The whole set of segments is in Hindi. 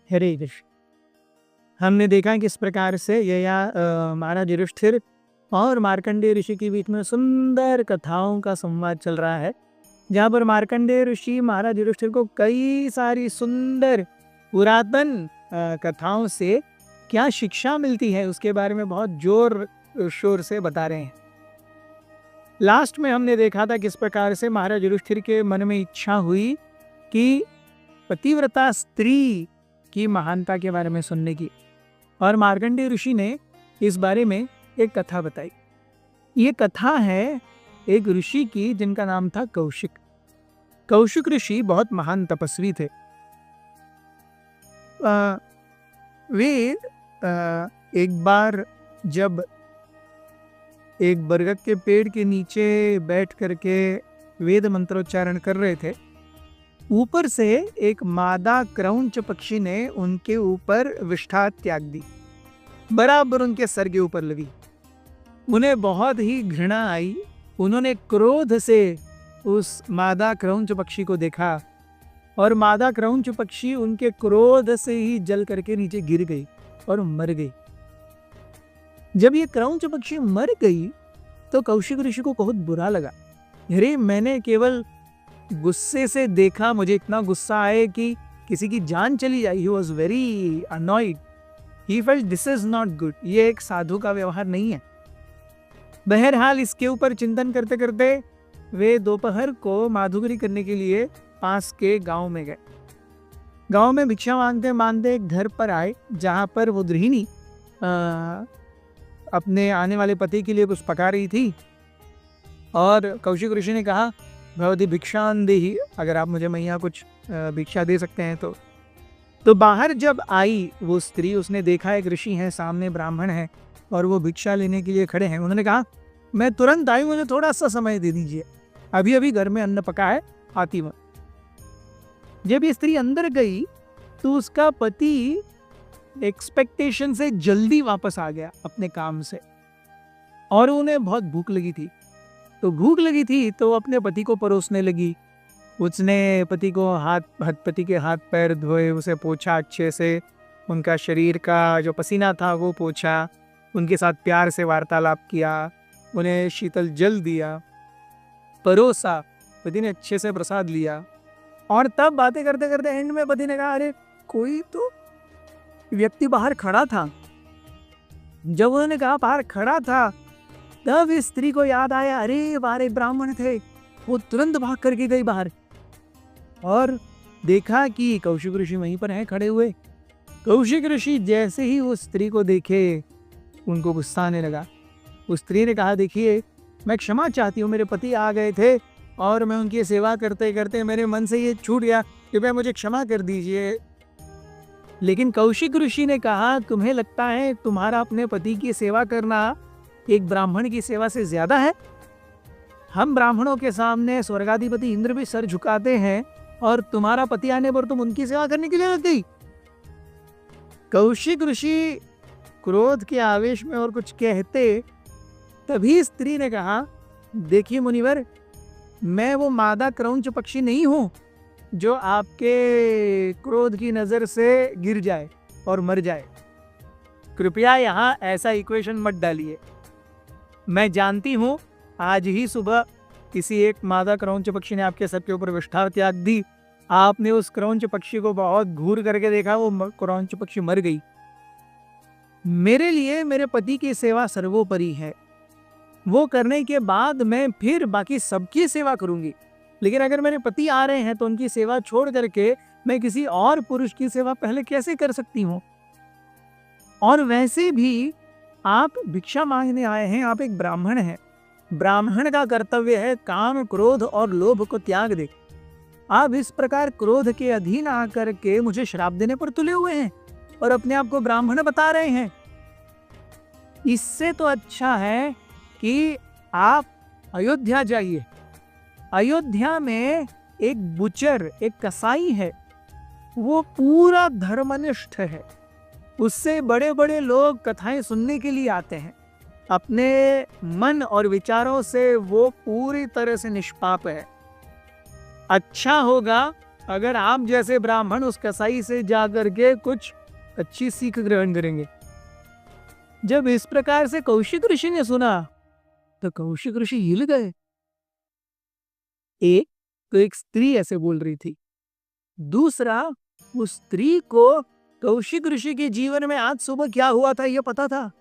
हरे कृष्ण। हमने देखा किस प्रकार से महाराज युधिष्ठिर और मार्कंडेय ऋषि के बीच में सुंदर कथाओं का संवाद चल रहा है, जहाँ पर मार्कंडेय ऋषि महाराज युधिष्ठिर को कई सारी सुंदर पुरातन कथाओं से क्या शिक्षा मिलती है उसके बारे में बहुत जोर शोर से बता रहे हैं। लास्ट में हमने देखा था किस प्रकार से महाराज युधिष्ठिर के मन में इच्छा हुई कि पतिव्रता स्त्री की महानता के बारे में सुनने की, और मार्कंडेय ऋषि ने इस बारे में एक कथा बताई। ये कथा है एक ऋषि की जिनका नाम था कौशिक। कौशिक ऋषि बहुत महान तपस्वी थे। वे एक बार जब एक बरगद के पेड़ के नीचे बैठ करके वेद मंत्रोच्चारण कर रहे थे, ऊपर से एक मादा क्रौंच पक्षी ने उनके ऊपर विष्ठा त्याग दी, बराबर उनके सर के ऊपर लगी। उन्हें बहुत ही घृणा आई। उन्होंने क्रोध से उस मादा क्रौंच पक्षी को देखा और मादा क्रौंच पक्षी उनके क्रोध से ही जल करके नीचे गिर गई और मर गई। जब ये क्रौंच पक्षी मर गई तो कौशिक ऋषि को बहुत बुरा लगा। अरे, मैंने केवल गुस्से से देखा, मुझे इतना गुस्सा आया कि किसी की जान चली जाए। He was very annoyed. He felt this is not good. ये एक साधु का व्यवहार नहीं है। बहरहाल इसके ऊपर चिंतन करते करते वे दोपहर को माधुकरी करने के लिए पास के गांव में गए। गांव में भिक्षा मांगते मांगते एक घर पर आए, जहां पर वो गृहिणी अपने आने वाले पति के लिए कुछ पका रही थी। और कौशिक ऋषि ने कहा, भगवती भिक्षान देहि, अगर आप मुझे मैया कुछ भिक्षा दे सकते हैं तो बाहर जब आई वो स्त्री, उसने देखा एक ऋषि है, सामने ब्राह्मण है और वो भिक्षा लेने के लिए खड़े हैं। उन्होंने कहा, मैं तुरंत आई, मुझे थोड़ा सा समय दे दीजिए, अभी अभी घर में अन्न पका है, आती हूँ। जब ये स्त्री अंदर गई तो उसका पति एक्सपेक्टेशन से जल्दी वापस आ गया अपने काम से, और उन्हें बहुत भूख लगी थी। तो अपने पति को परोसने लगी। उसने पति के हाथ पैर धोए, उसे पोछा अच्छे से, उनका शरीर का जो पसीना था वो पोछा, उनके साथ प्यार से वार्तालाप किया, उन्हें शीतल जल दिया, परोसा। पति ने अच्छे से प्रसाद लिया और तब बातें करते करते एंड में पति ने कहा, अरे कोई तो व्यक्ति बाहर खड़ा था। जब उन्होंने कहा बाहर खड़ा था, तब इस स्त्री को याद आया, अरे बाहर ब्राह्मण थे। वो तुरंत भाग करके गई बाहर और देखा कि कौशिक ऋषि वहीं पर हैं खड़े हुए। कौशिक ऋषि जैसे ही उस स्त्री को देखे, उनको गुस्सा आने लगा। उस स्त्री ने कहा, देखिए, मैं क्षमा चाहती हूँ, मेरे पति आ गए थे और मैं उनकी सेवा करते करते मेरे मन से ये छूट गया, कृपया मुझे क्षमा कर दीजिए। लेकिन कौशिक ऋषि ने कहा, तुम्हें लगता है तुम्हारा अपने पति की सेवा करना एक ब्राह्मण की सेवा से ज्यादा है? हम ब्राह्मणों के सामने स्वर्गाधिपति इंद्र भी सर झुकाते हैं और तुम्हारा पति आने पर तुम उनकी सेवा करने के लिए लग गई। कौशिक ऋषि क्रोध के आवेश में और कुछ कहते, तभी स्त्री ने कहा, देखिए मुनिवर, मैं वो मादा क्रौंच पक्षी नहीं हूं जो आपके क्रोध की नजर से गिर जाए और मर जाए। कृपया यहाँ ऐसा इक्वेशन मत डालिए। मैं जानती हूँ आज ही सुबह किसी एक मादा क्रौंच पक्षी ने आपके सर के ऊपर विष्ठा त्याग दी। आपने उस क्रौंच पक्षी को बहुत घूर करके देखा, वो क्रौंच पक्षी मर गई। मेरे लिए मेरे पति की सेवा सर्वोपरि है। वो करने के बाद मैं फिर बाकी सबकी सेवा करूंगी। लेकिन अगर मेरे पति आ रहे हैं तो उनकी सेवा छोड़ करके मैं किसी और पुरुष की सेवा पहले कैसे कर सकती हूँ? और वैसे भी आप भिक्षा मांगने आए हैं, आप एक ब्राह्मण हैं। ब्राह्मण का कर्तव्य है काम, क्रोध और लोभ को त्याग दे। आप इस प्रकार क्रोध के अधीन आकर के मुझे श्राप देने पर तुले हुए हैं और अपने आप को ब्राह्मण बता रहे हैं। इससे तो अच्छा है कि आप अयोध्या जाइए। अयोध्या में एक बुचर, एक कसाई है, वो पूरा धर्मनिष्ठ है। उससे बड़े बड़े लोग कथाएं सुनने के लिए आते हैं। अपने मन और विचारों से वो पूरी तरह से निष्पाप है। अच्छा होगा अगर आप जैसे ब्राह्मण उस कसाई से जाकर के कुछ अच्छी सीख ग्रहण करेंगे। जब इस प्रकार से कौशिक ऋषि ने सुना तो कौशिक ऋषि हिल गए। एक स्त्री ऐसे बोल रही थी, दूसरा उस स्त्री को कौशिक ऋषि के जीवन में आज सुबह क्या हुआ था यह पता था,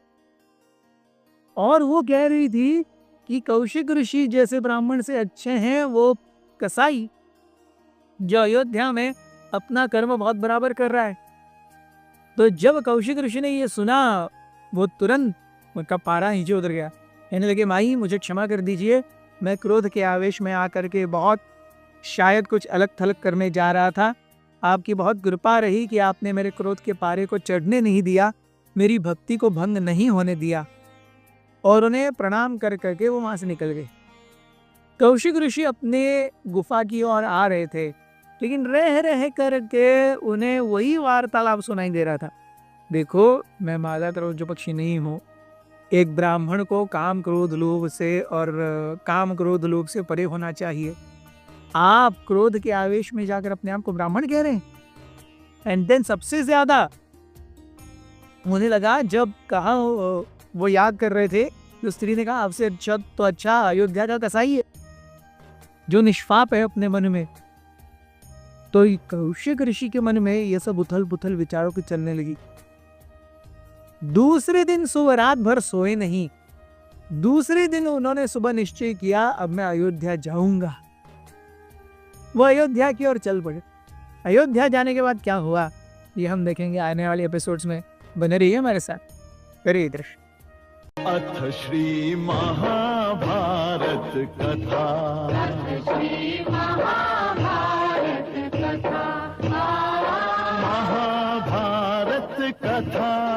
और वो कह रही थी कि कौशिक ऋषि जैसे ब्राह्मण से अच्छे हैं वो कसाई जो अयोध्या में अपना कर्म बहुत बराबर कर रहा है। तो जब कौशिक ऋषि ने ये सुना वो तुरंत उनका पारा नीचे उतर गया। कहने लगे, माई मुझे क्षमा कर दीजिए, मैं क्रोध के आवेश में आकर के बहुत शायद कुछ अलग थलग करने जा रहा था। आपकी बहुत कृपा रही कि आपने मेरे क्रोध के पारे को चढ़ने नहीं दिया, मेरी भक्ति को भंग नहीं होने दिया। और उन्हें प्रणाम कर करके वो वहां से निकल गए। कौशिक ऋषि अपने गुफा की ओर आ रहे थे, लेकिन रह रह करके उन्हें वही वार्तालाप सुनाई दे रहा था। देखो, मैं मादा त्रयोदश पक्षी नहीं हूँ। एक ब्राह्मण को काम क्रोध लोभ से परे होना चाहिए। आप क्रोध के आवेश में जाकर अपने आप को ब्राह्मण कह रहे हैं। एंड देन सबसे ज्यादा मुझे लगा जब कहा वो याद कर रहे थे तो स्त्री ने कहा, आपसे अच्छा अयोध्या का कसाई है जो निष्पाप है अपने मन में। तो कौशिक ऋषि के मन में यह सब उथल पुथल विचारों की चलने लगी। दूसरे दिन सुबह रात भर सोए नहीं। दूसरे दिन उन्होंने सुबह निश्चय किया, अब मैं अयोध्या जाऊंगा। वो अयोध्या की ओर चल पड़े। अयोध्या जाने के बाद क्या हुआ ये हम देखेंगे आने वाले एपिसोड्स में। बने रहिए हमारे साथ। करिए दृश्य। अथ श्री महाभारत कथा। महाभारत कथा